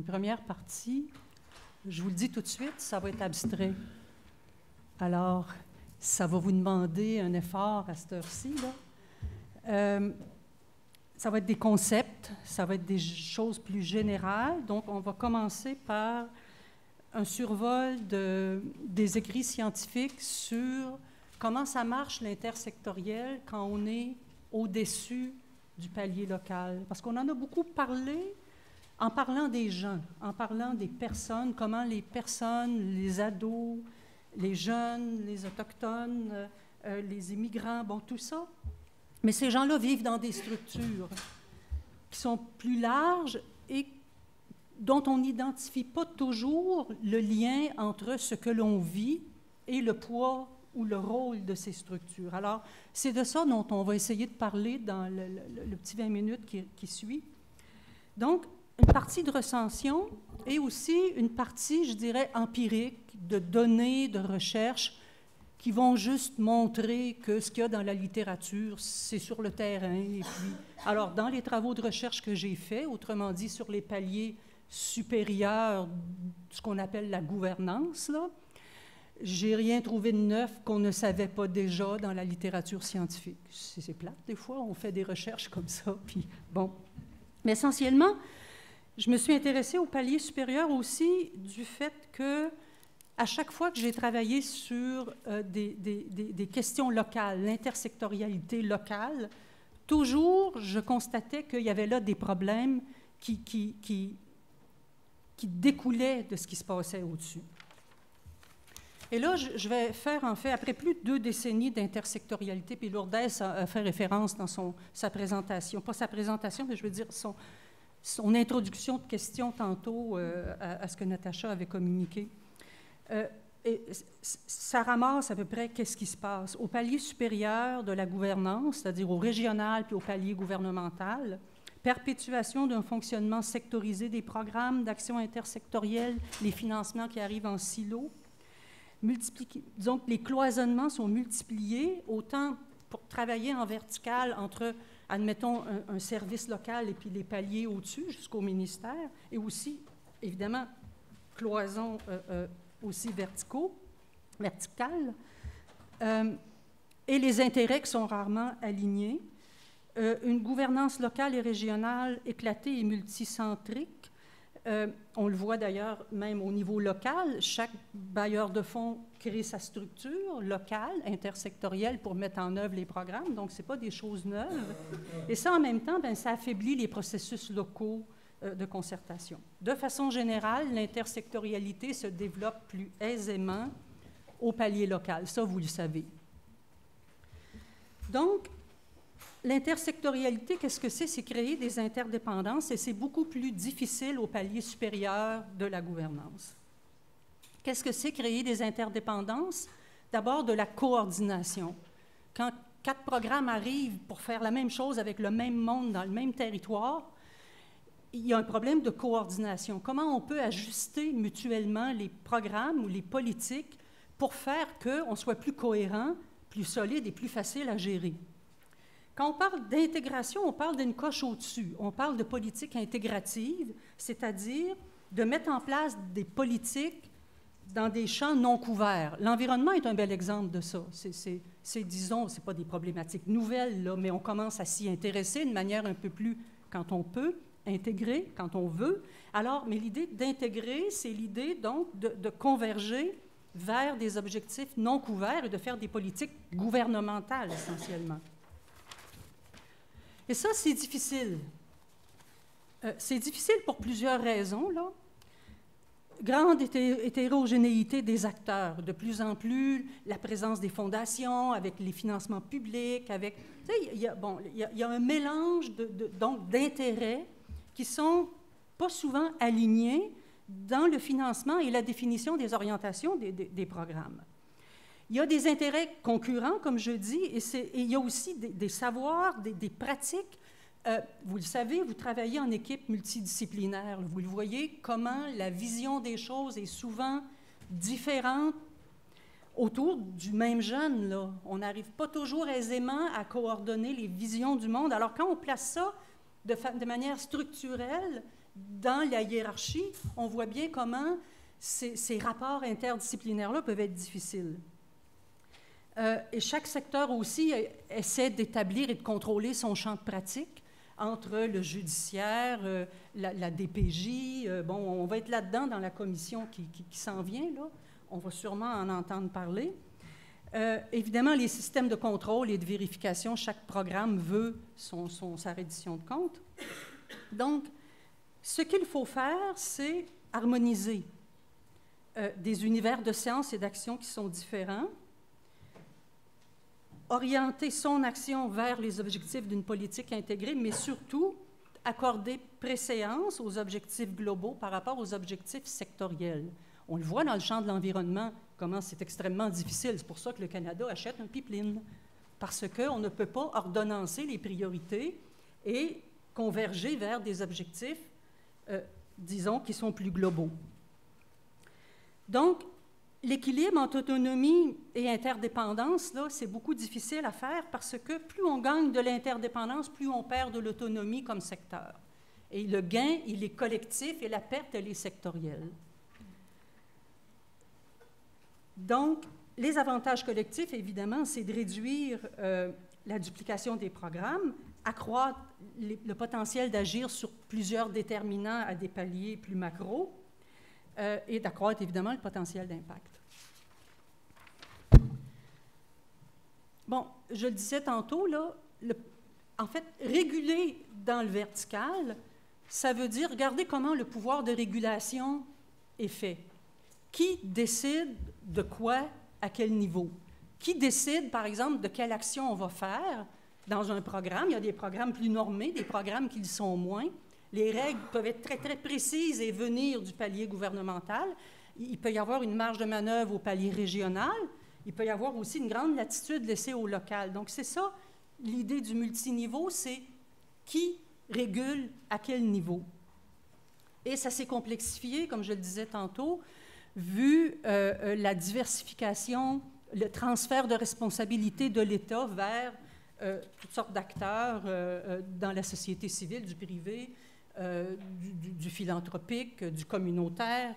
première partie, je vous le dis tout de suite, ça va être abstrait. Alors, ça va vous demander un effort à cette heure-ci, là. Ça va être des concepts, ça va être des choses plus générales. Donc, on va commencer par un survol des écrits scientifiques sur comment ça marche l'intersectoriel quand on est au-dessus du palier local. Parce qu'on en a beaucoup parlé en parlant des gens, en parlant des personnes, comment les personnes, les ados, les jeunes, les autochtones, les immigrants, bon, tout ça. Mais ces gens-là vivent dans des structures qui sont plus larges et dont on n'identifie pas toujours le lien entre ce que l'on vit et le poids ou le rôle de ces structures. Alors, c'est de ça dont on va essayer de parler dans le petit 20 minutes qui suit. Donc, une partie de recension et aussi une partie, je dirais, empirique, de données, de recherche, qui vont juste montrer que ce qu'il y a dans la littérature, c'est sur le terrain. Et puis, alors, dans les travaux de recherche que j'ai faits, autrement dit, sur les paliers supérieurs, ce qu'on appelle la gouvernance, là, j'ai rien trouvé de neuf qu'on ne savait pas déjà dans la littérature scientifique. C'est plate, des fois, on fait des recherches comme ça, puis bon. Mais essentiellement, je me suis intéressée au palier supérieur aussi du fait que à chaque fois que j'ai travaillé sur des questions locales, l'intersectorialité locale, toujours, je constatais qu'il y avait là des problèmes qui découlaient de ce qui se passait au-dessus. Et là, je vais faire, en fait, après plus de 2 décennies d'intersectorialité, puis Lourdes a fait référence dans sa présentation, pas sa présentation, mais je veux dire son introduction de questions tantôt à ce que Natacha avait communiqué. Et ça ramasse à peu près qu'est-ce qui se passe. Au palier supérieur de la gouvernance, c'est-à-dire au régional puis au palier gouvernemental, perpétuation d'un fonctionnement sectorisé des programmes d'action intersectorielle, les financements qui arrivent en silo. Disons que les cloisonnements sont multipliés, autant pour travailler en vertical entre, admettons, un service local et puis les paliers au-dessus jusqu'au ministère, et aussi, évidemment, cloisons aussi verticales, et les intérêts qui sont rarement alignés, une gouvernance locale et régionale éclatée et multicentrique. On le voit d'ailleurs même au niveau local, chaque bailleur de fonds crée sa structure locale, intersectorielle pour mettre en œuvre les programmes, donc ce n'est pas des choses neuves. Et ça, en même temps, bien, ça affaiblit les processus locaux de concertation. De façon générale, l'intersectorialité se développe plus aisément au palier local. Ça, vous le savez. Donc, l'intersectorialité, qu'est-ce que c'est? C'est créer des interdépendances et c'est beaucoup plus difficile au palier supérieur de la gouvernance. Qu'est-ce que c'est créer des interdépendances? D'abord, de la coordination. Quand 4 programmes arrivent pour faire la même chose avec le même monde dans le même territoire, il y a un problème de coordination. Comment on peut ajuster mutuellement les programmes ou les politiques pour faire qu'on soit plus cohérent, plus solide et plus facile à gérer? Quand on parle d'intégration, on parle d'une coche au-dessus. On parle de politique intégrative, c'est-à-dire de mettre en place des politiques dans des champs non couverts. L'environnement est un bel exemple de ça. Disons, ce n'est pas des problématiques nouvelles, là, mais on commence à s'y intéresser de manière un peu plus, quand on peut, intégrer, quand on veut. Alors, mais l'idée d'intégrer, c'est l'idée, donc, de converger vers des objectifs non couverts et de faire des politiques gouvernementales, essentiellement. Et ça, c'est difficile. C'est difficile pour plusieurs raisons, là. Grande hétérogénéité des acteurs. De plus en plus, la présence des fondations, avec les financements publics, avec... Tu sais, il y a un mélange donc d'intérêts qui sont pas souvent alignés dans le financement et la définition des orientations des programmes. Il y a des intérêts concurrents, comme je dis, et il y a aussi des savoirs, des pratiques. Vous le savez, vous travaillez en équipe multidisciplinaire. Vous le voyez, comment la vision des choses est souvent différente autour du même jeune, là. On n'arrive pas toujours aisément à coordonner les visions du monde. Alors, quand on place ça de manière structurelle, dans la hiérarchie, on voit bien comment ces rapports interdisciplinaires-là peuvent être difficiles. Et chaque secteur aussi essaie d'établir et de contrôler son champ de pratique entre le judiciaire, la DPJ. Bon, on va être là-dedans dans la commission qui s'en vient, là. On va sûrement en entendre parler. Évidemment, les systèmes de contrôle et de vérification, chaque programme veut sa reddition de compte. Donc, ce qu'il faut faire, c'est harmoniser des univers de sciences et d'action qui sont différents, orienter son action vers les objectifs d'une politique intégrée, mais surtout accorder préséance aux objectifs globaux par rapport aux objectifs sectoriels. On le voit dans le champ de l'environnement, comment c'est extrêmement difficile. C'est pour ça que le Canada achète un pipeline, parce qu'on ne peut pas ordonnancer les priorités et converger vers des objectifs, disons, qui sont plus globaux. Donc, l'équilibre entre autonomie et interdépendance, là, c'est beaucoup difficile à faire parce que plus on gagne de l'interdépendance, plus on perd de l'autonomie comme secteur. Et le gain, il est collectif et la perte, elle est sectorielle. Donc, les avantages collectifs, évidemment, c'est de réduire la duplication des programmes, accroître le potentiel d'agir sur plusieurs déterminants à des paliers plus macro, et d'accroître, évidemment, le potentiel d'impact. Bon, je le disais tantôt, là, en fait, réguler dans le vertical, ça veut dire regarder comment le pouvoir de régulation est fait. Qui décide de quoi, à quel niveau? Qui décide, par exemple, de quelle action on va faire dans un programme? Il y a des programmes plus normés, des programmes qui le sont moins. Les règles peuvent être très, très précises et venir du palier gouvernemental. Il peut y avoir une marge de manœuvre au palier régional. Il peut y avoir aussi une grande latitude laissée au local. Donc, c'est ça, l'idée du multiniveau, c'est qui régule à quel niveau. Et ça s'est complexifié, comme je le disais tantôt, vu la diversification, le transfert de responsabilité de l'État vers toutes sortes d'acteurs dans la société civile, du privé, du philanthropique, du communautaire,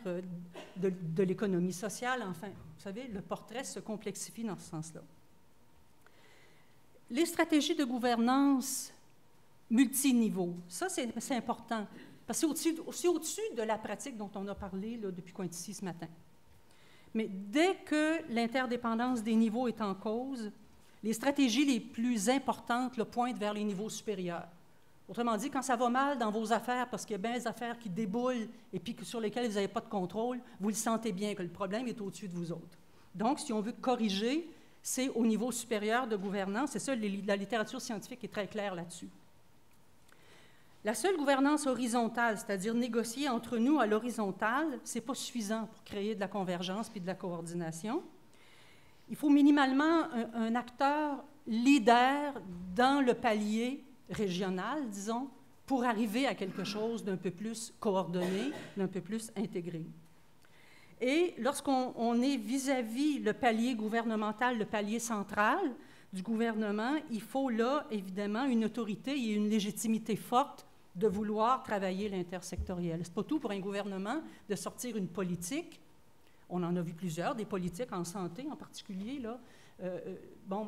de l'économie sociale. Enfin, vous savez, le portrait se complexifie dans ce sens-là. Les stratégies de gouvernance multiniveau, ça, c'est important, parce que c'est au-dessus de la pratique dont on a parlé là, depuis qu'on est ici ce matin. Mais dès que l'interdépendance des niveaux est en cause, les stratégies les plus importantes le pointent vers les niveaux supérieurs. Autrement dit, quand ça va mal dans vos affaires, parce qu'il y a bien des affaires qui déboulent et puis sur lesquelles vous n'avez pas de contrôle, vous le sentez bien que le problème est au-dessus de vous autres. Donc, si on veut corriger, c'est au niveau supérieur de gouvernance. C'est ça, la littérature scientifique est très claire là-dessus. La seule gouvernance horizontale, c'est-à-dire négocier entre nous à l'horizontale, ce n'est pas suffisant pour créer de la convergence puis de la coordination. Il faut minimalement un acteur leader dans le palier régional, disons, pour arriver à quelque chose d'un peu plus coordonné, d'un peu plus intégré. Et lorsqu'on est vis-à-vis le palier gouvernemental, le palier central du gouvernement, il faut là, évidemment, une autorité et une légitimité forte de vouloir travailler l'intersectoriel. Ce n'est pas tout pour un gouvernement de sortir une politique. On en a vu plusieurs, des politiques en santé en particulier, là.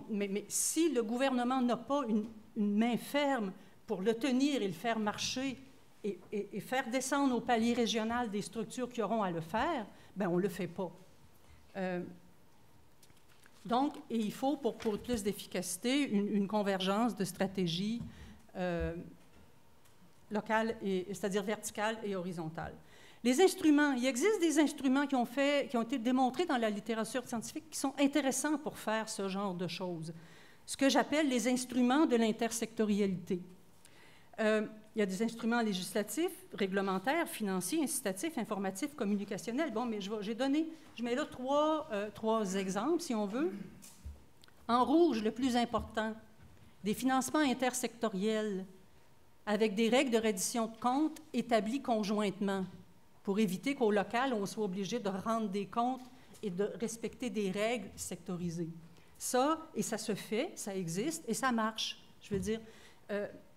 Mais si le gouvernement n'a pas une main ferme pour le tenir et le faire marcher et faire descendre au palier régional des structures qui auront à le faire, bien, on ne le fait pas. Donc, et il faut, pour plus d'efficacité, une convergence de stratégies locales, c'est-à-dire verticales et horizontales. Les instruments, il existe des instruments qui ont été démontrés dans la littérature scientifique qui sont intéressants pour faire ce genre de choses. Ce que j'appelle les instruments de l'intersectorialité. Il y a des instruments législatifs, réglementaires, financiers, incitatifs, informatifs, communicationnels. Bon, mais je mets là trois exemples, si on veut. En rouge, le plus important, des financements intersectoriels avec des règles de reddition de comptes établies conjointement pour éviter qu'au local, on soit obligé de rendre des comptes et de respecter des règles sectorisées. Ça, et ça se fait, ça existe, et ça marche. Je veux dire,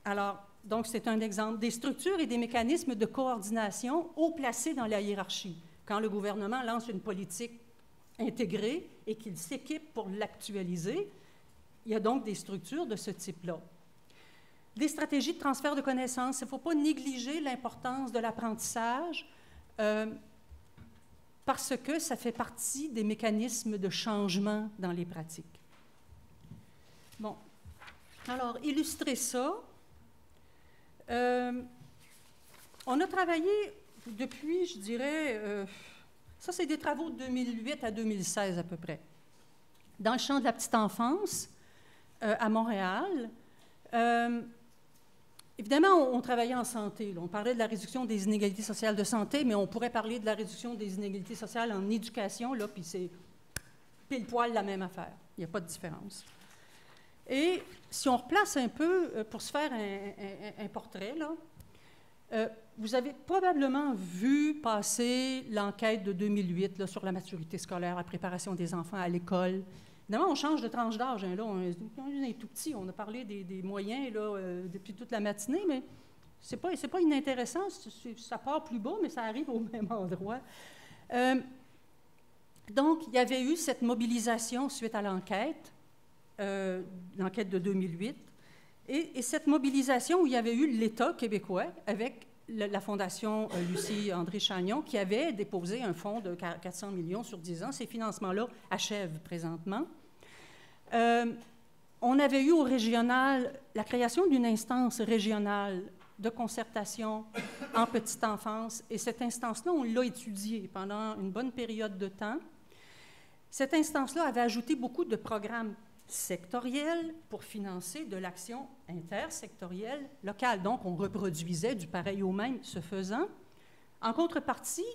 alors, donc c'est un exemple. Des structures et des mécanismes de coordination haut placés dans la hiérarchie. Quand le gouvernement lance une politique intégrée et qu'il s'équipe pour l'actualiser, il y a donc des structures de ce type-là. Des stratégies de transfert de connaissances. Il ne faut pas négliger l'importance de l'apprentissage parce que ça fait partie des mécanismes de changement dans les pratiques. Bon. Alors, illustrer ça, on a travaillé depuis, je dirais, ça c'est des travaux de 2008 à 2016 à peu près, dans le champ de la petite enfance à Montréal. Évidemment, on travaillait en santé. Là. On parlait de la réduction des inégalités sociales de santé, mais on pourrait parler de la réduction des inégalités sociales en éducation, là, puis c'est pile poil la même affaire. Il n'y a pas de différence. Et si on replace un peu, pour se faire un portrait, là, vous avez probablement vu passer l'enquête de 2008 là, sur la maturité scolaire, la préparation des enfants à l'école. Évidemment, on change de tranche d'âge. Hein, là, on est tout petit. On a parlé des moyens là, depuis toute la matinée, mais c'est pas inintéressant. Ça part plus bas, mais ça arrive au même endroit. Donc, il y avait eu cette mobilisation suite à l'enquête de 2008. Et cette mobilisation où il y avait eu l'État québécois avec la Fondation Lucie André-Chagnon qui avait déposé un fonds de 400 millions sur 10 ans. Ces financements-là achèvent présentement. On avait eu au régional la création d'une instance régionale de concertation en petite enfance. Et cette instance-là, on l'a étudiée pendant une bonne période de temps. Cette instance-là avait ajouté beaucoup de programmes sectoriels pour financer de l'action intersectorielle locale. Donc, on reproduisait du pareil au même, ce faisant. En contrepartie,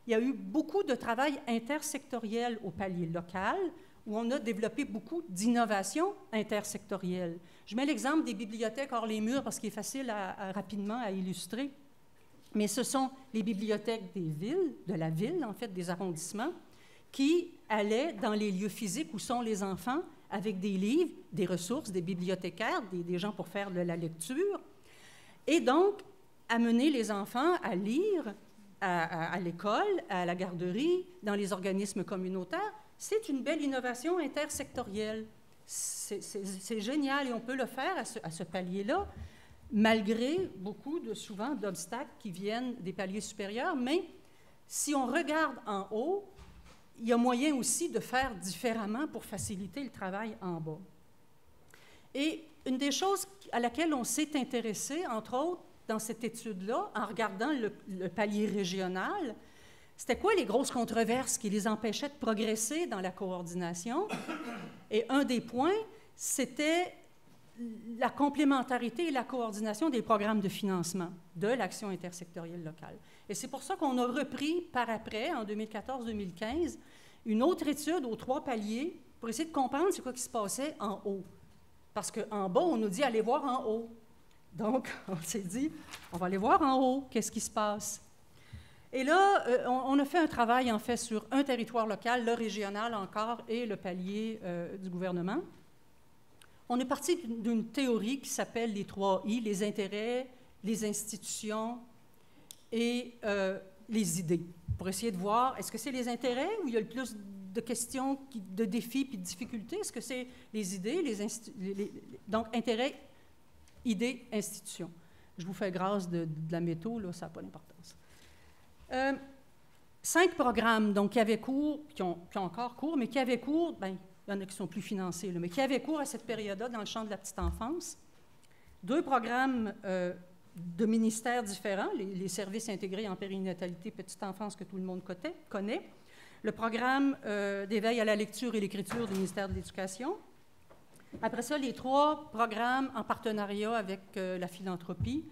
il y a eu beaucoup de travail intersectoriel au palier local, où on a développé beaucoup d'innovations intersectorielles. Je mets l'exemple des bibliothèques hors les murs parce qu'il est facile rapidement à illustrer. Mais ce sont les bibliothèques des villes, de la ville, en fait, des arrondissements, qui allaient dans les lieux physiques où sont les enfants avec des livres, des ressources, des bibliothécaires, des gens pour faire de la lecture, et donc amener les enfants à lire à l'école, à la garderie, dans les organismes communautaires. C'est une belle innovation intersectorielle. C'est génial et on peut le faire à ce palier-là, malgré souvent d'obstacles qui viennent des paliers supérieurs, mais si on regarde en haut, il y a moyen aussi de faire différemment pour faciliter le travail en bas. Et une des choses à laquelle on s'est intéressé, entre autres, dans cette étude-là, en regardant le palier régional, c'était quoi les grosses controverses qui les empêchaient de progresser dans la coordination? Et un des points, c'était la complémentarité et la coordination des programmes de financement de l'action intersectorielle locale. Et c'est pour ça qu'on a repris par après, en 2014-2015, une autre étude aux 3 paliers pour essayer de comprendre c'est quoi qui se passait en haut. Parce qu'en bas, on nous dit « allez voir en haut ». Donc, on s'est dit « on va aller voir en haut, qu'est-ce qui se passe ». Et là, on a fait un travail, en fait, sur un territoire local, le régional encore, et le palier du gouvernement. On est parti d'une théorie qui s'appelle les 3 I, les intérêts, les institutions et les idées, pour essayer de voir, est-ce que c'est les intérêts où il y a le plus de questions, de défis puis de difficultés? Est-ce que c'est les idées, donc intérêts, idées, institutions? Je vous fais grâce de la métaux, là, ça n'a pas d'importance. 5 programmes, donc, qui avaient cours, qui ont encore cours, mais qui avaient cours, bien, il y en a qui sont plus financés, là, mais qui avaient cours à cette période-là dans le champ de la petite enfance. 2 programmes de ministères différents, les services intégrés en périnatalité petite enfance que tout le monde connaît, le programme d'éveil à la lecture et l'écriture du ministère de l'Éducation. Après ça, les 3 programmes en partenariat avec la philanthropie,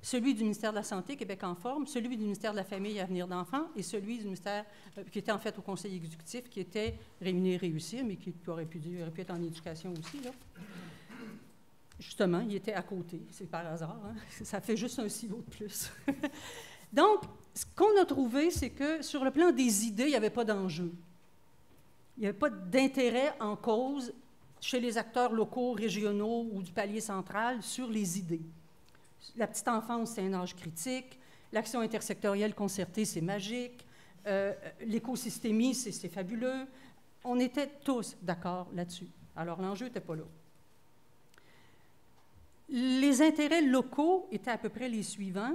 celui du ministère de la Santé, Québec en forme, celui du ministère de la Famille et Avenir d'enfants et celui du ministère qui était en fait au conseil exécutif, qui était Réunir et réussir, mais qui aurait pu être en éducation aussi, là. Justement, il était à côté, c'est par hasard, hein? Ça fait juste un silo de plus. Donc, ce qu'on a trouvé, c'est que sur le plan des idées, il n'y avait pas d'enjeu. Il n'y avait pas d'intérêt en cause chez les acteurs locaux, régionaux ou du palier central sur les idées. La petite enfance, c'est un âge critique. L'action intersectorielle concertée, c'est magique. L'écosystémie, c'est fabuleux. On était tous d'accord là-dessus. Alors, l'enjeu n'était pas là. Les intérêts locaux étaient à peu près les suivants.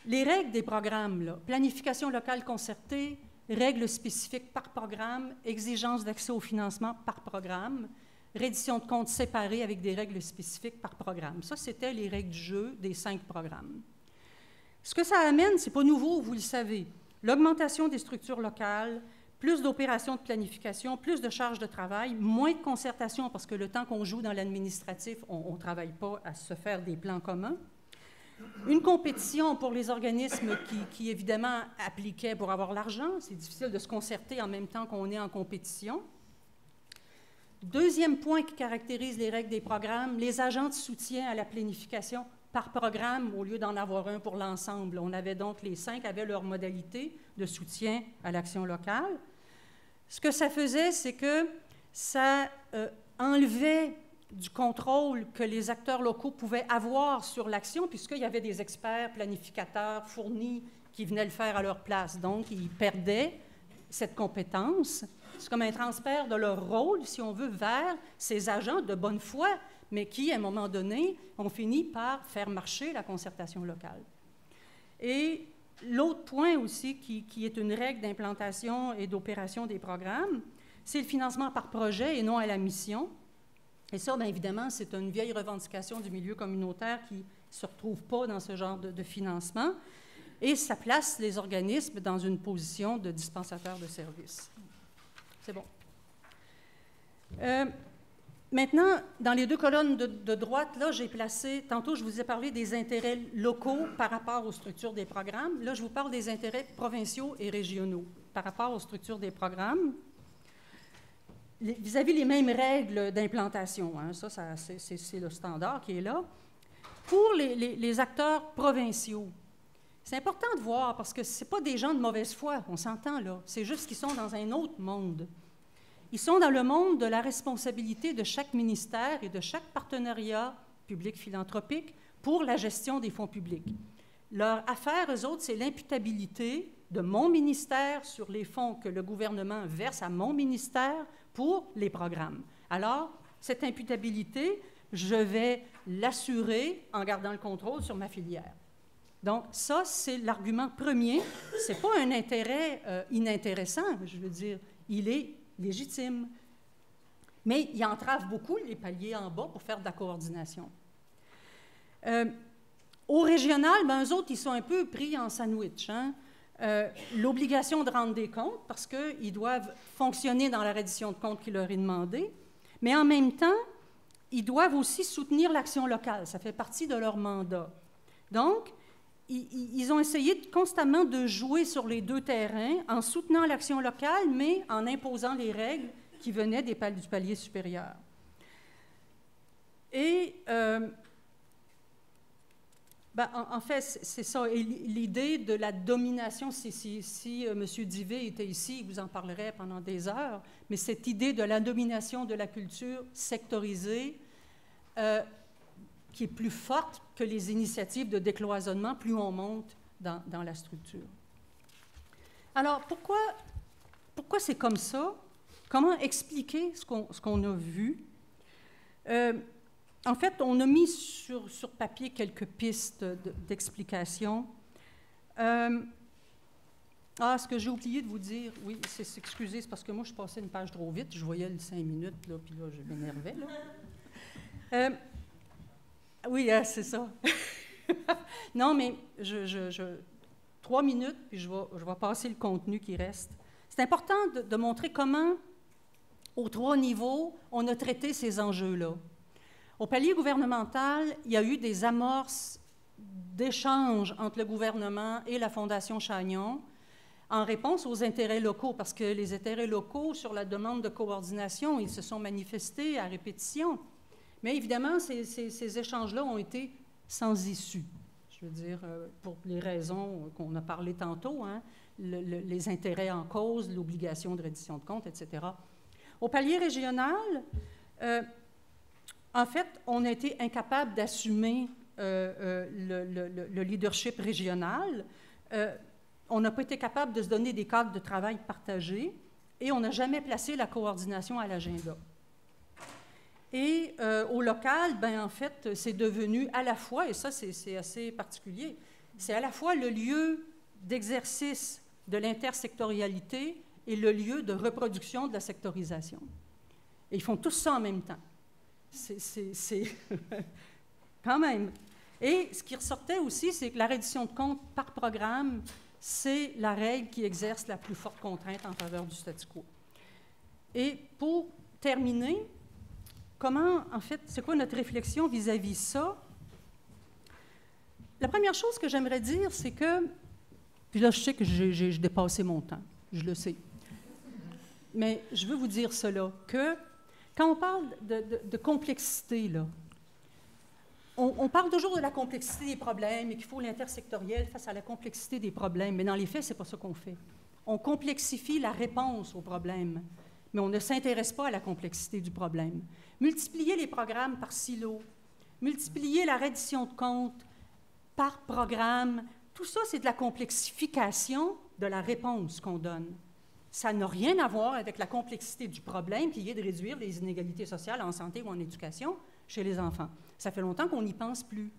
Les règles des programmes, là, planification locale concertée, règles spécifiques par programme, exigences d'accès au financement par programme, reddition de comptes séparés avec des règles spécifiques par programme. Ça, c'était les règles du jeu des 5 programmes. Ce que ça amène, ce n'est pas nouveau, vous le savez. L'augmentation des structures locales, plus d'opérations de planification, plus de charges de travail, moins de concertation parce que le temps qu'on joue dans l'administratif, on ne travaille pas à se faire des plans communs. Une compétition pour les organismes qui évidemment appliquaient pour avoir l'argent. C'est difficile de se concerter en même temps qu'on est en compétition. Deuxième point qui caractérise les règles des programmes, les agents de soutien à la planification par programme au lieu d'en avoir un pour l'ensemble. On avait donc, les 5 avaient leur modalité de soutien à l'action locale. Ce que ça faisait, c'est que ça enlevait du contrôle que les acteurs locaux pouvaient avoir sur l'action, puisqu'il y avait des experts planificateurs fournis qui venaient le faire à leur place. Donc, ils perdaient cette compétence. C'est comme un transfert de leur rôle, si on veut, vers ces agents de bonne foi, mais qui, à un moment donné, ont fini par faire marcher la concertation locale. Et l'autre point aussi, qui est une règle d'implantation et d'opération des programmes, c'est le financement par projet et non à la mission. Et ça, bien évidemment, c'est une vieille revendication du milieu communautaire qui ne se retrouve pas dans ce genre de financement. Et ça place les organismes dans une position de dispensateur de services. C'est bon. Maintenant, dans les 2 colonnes de droite, là, j'ai placé, tantôt je vous ai parlé des intérêts locaux par rapport aux structures des programmes. Là, je vous parle des intérêts provinciaux et régionaux par rapport aux structures des programmes. Vis-à-vis les mêmes règles d'implantation, hein, ça c'est le standard qui est là. Pour les acteurs provinciaux, c'est important de voir parce que ce n'est pas des gens de mauvaise foi, on s'entend là, c'est juste qu'ils sont dans un autre monde. Ils sont dans le monde de la responsabilité de chaque ministère et de chaque partenariat public-philanthropique pour la gestion des fonds publics. Leur affaire, eux autres, c'est l'imputabilité de mon ministère sur les fonds que le gouvernement verse à mon ministère pour les programmes. Alors, cette imputabilité, je vais l'assurer en gardant le contrôle sur ma filière. Donc, ça, c'est l'argument premier. Ce n'est pas un intérêt inintéressant, je veux dire, il est légitime. Mais il entrave beaucoup les paliers en bas pour faire de la coordination. Au régional, bien, eux autres, ils sont un peu pris en sandwich, hein? L'obligation de rendre des comptes parce qu'ils doivent fonctionner dans la reddition de comptes qui leur est demandée, mais en même temps, ils doivent aussi soutenir l'action locale. Ça fait partie de leur mandat. Donc, ils ont essayé constamment de jouer sur les 2 terrains en soutenant l'action locale, mais en imposant les règles qui venaient du palier supérieur. Et en fait, c'est ça. Et l'idée de la domination, si M. Divé était ici, il vous en parlerait pendant des heures, mais cette idée de la domination de la culture sectorisée, qui est plus forte que les initiatives de décloisonnement, plus on monte dans la structure. Alors, pourquoi c'est comme ça? Comment expliquer ce qu'on a vu? En fait, on a mis sur papier quelques pistes d'explication. Ce que j'ai oublié de vous dire, oui, excusez, c'est parce que moi, je passais une page trop vite, je voyais les 5 minutes, là, puis là, je m'énervais. Oui, c'est ça. Non, mais 3 minutes, puis je vais passer le contenu qui reste. C'est important de montrer comment, aux 3 niveaux, on a traité ces enjeux-là. Au palier gouvernemental, il y a eu des amorces d'échanges entre le gouvernement et la Fondation Chagnon en réponse aux intérêts locaux, parce que les intérêts locaux, sur la demande de coordination, ils se sont manifestés à répétition. Mais évidemment, ces échanges-là ont été sans issue. Je veux dire, pour les raisons qu'on a parlé tantôt, hein, les intérêts en cause, l'obligation de reddition de comptes, etc. Au palier régional, en fait, on a été incapable d'assumer le leadership régional, on n'a pas été capable de se donner des cadres de travail partagés et on n'a jamais placé la coordination à l'agenda. Et au local, ben, en fait, c'est devenu à la fois, et ça c'est assez particulier, c'est à la fois le lieu d'exercice de l'intersectorialité et le lieu de reproduction de la sectorisation. Et ils font tout ça en même temps. C'est quand même. Et ce qui ressortait aussi, c'est que la reddition de comptes par programme, c'est la règle qui exerce la plus forte contrainte en faveur du statu quo. Et pour terminer, comment, en fait, c'est quoi notre réflexion vis-à-vis ça? La première chose que j'aimerais dire, c'est que, puis là, je sais que j'ai dépassé mon temps, je le sais, mais je veux vous dire cela, que quand on parle de complexité, là, on parle toujours de la complexité des problèmes et qu'il faut l'intersectoriel face à la complexité des problèmes, mais dans les faits, ce n'est pas ça qu'on fait. On complexifie la réponse aux problèmes, mais on ne s'intéresse pas à la complexité du problème. Multiplier les programmes par silo, multiplier la reddition de comptes par programme, tout ça, c'est de la complexification de la réponse qu'on donne. Ça n'a rien à voir avec la complexité du problème qui est de réduire les inégalités sociales en santé ou en éducation chez les enfants. Ça fait longtemps qu'on n'y pense plus.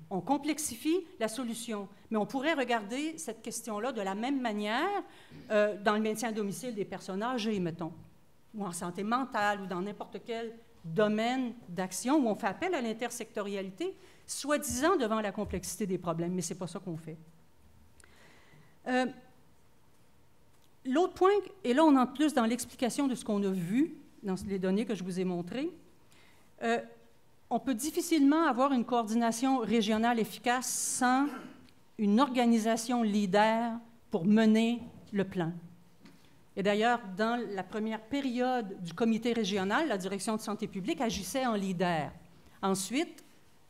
On complexifie la solution, mais on pourrait regarder cette question-là de la même manière dans le maintien à domicile des personnes âgées, mettons, ou en santé mentale, ou dans n'importe quel domaine d'action où on fait appel à l'intersectorialité, soi-disant devant la complexité des problèmes, mais ce n'est pas ça qu'on fait. L'autre point, et là on entre plus dans l'explication de ce qu'on a vu dans les données que je vous ai montrées, on peut difficilement avoir une coordination régionale efficace sans une organisation leader pour mener le plan. Et d'ailleurs, dans la première période du comité régional, la direction de santé publique agissait en leader. Ensuite,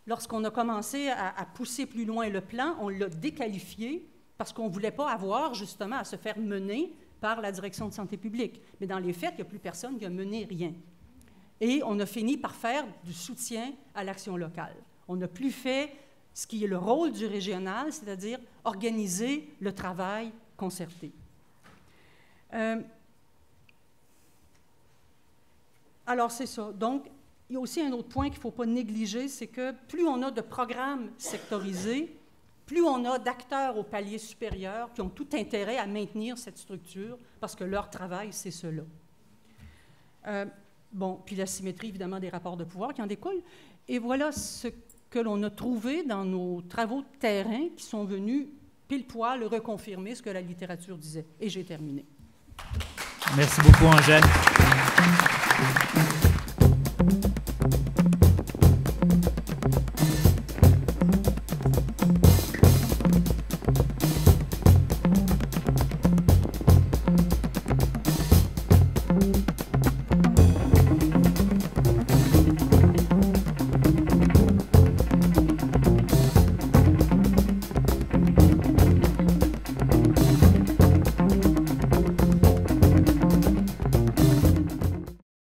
lorsqu'on a commencé à pousser plus loin le plan, on l'a déqualifié parce qu'on ne voulait pas avoir justement à se faire mener par la direction de santé publique. Mais dans les faits, il n'y a plus personne qui a mené rien. Et on a fini par faire du soutien à l'action locale. On n'a plus fait ce qui est le rôle du régional, c'est-à-dire organiser le travail concerté. Alors, c'est ça. Donc, il y a aussi un autre point qu'il ne faut pas négliger, c'est que plus on a de programmes sectorisés, plus on a d'acteurs au palier supérieur qui ont tout intérêt à maintenir cette structure parce que leur travail, c'est cela. Bon, puis la symétrie, évidemment, des rapports de pouvoir qui en découlent. Et voilà ce que l'on a trouvé dans nos travaux de terrain qui sont venus pile poil reconfirmer ce que la littérature disait. Et j'ai terminé. Merci beaucoup, Angèle.